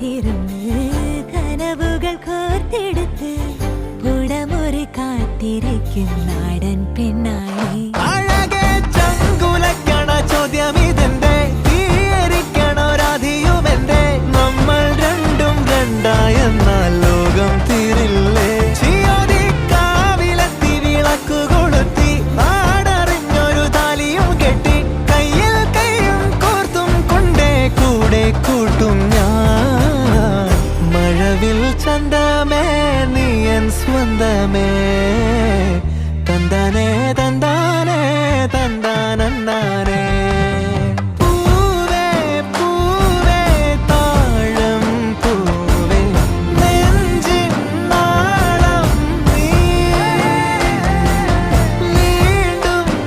കാത്തിരുന്ന് കനവുകൾ കോർത്തെടുത്ത് പുടമുറി കാത്തിരിക്കും നാടൻ പെണ്ണായി. അഴകെ ചങ്കുലക്കണ ചോദ്യം ഇതെന്റെ, തീയരിക്കണോ രാധിയുമെന്റെ. നമ്മൾ രണ്ടും രണ്ടായെന്നാൽ ലോകം തീരില്ലേ. ചിയോദിക്കാവിലെത്തി വിളക്കു കൊളുത്തി നാടറിഞ്ഞൊരു താലിയും കെട്ടി കയ്യിൽ കൈയും കോർത്തും കൊണ്ടേ കൂടെ കൂട്ടും ഞാൻ. മഴവിൽ ചന്തമേ നീയൻ സ്വന്തമേ, തന്താനേ തന്താനേ തന്താനന്താനേ.